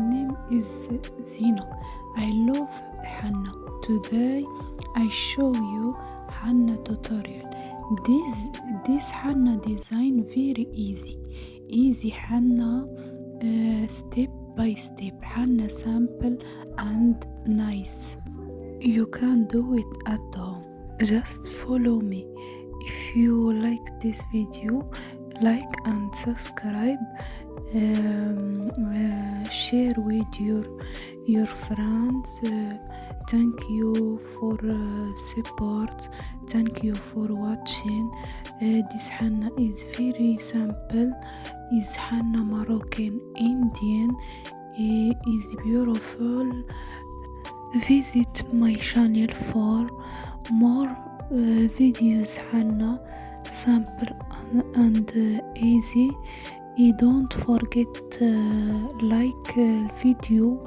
name is Zina. I love Henna. Today I show you Henna tutorial. This Henna design very easy Henna step by step. Henna simple and nice. You can do it at home. Just follow me. If you like this video, like and subscribe. Share with your friends. Thank you for support. Thank you for watching. This henna is very simple. Is henna Moroccan Indian. Is beautiful. Visit my channel for more videos. Henna simple and easy. Don't forget like video.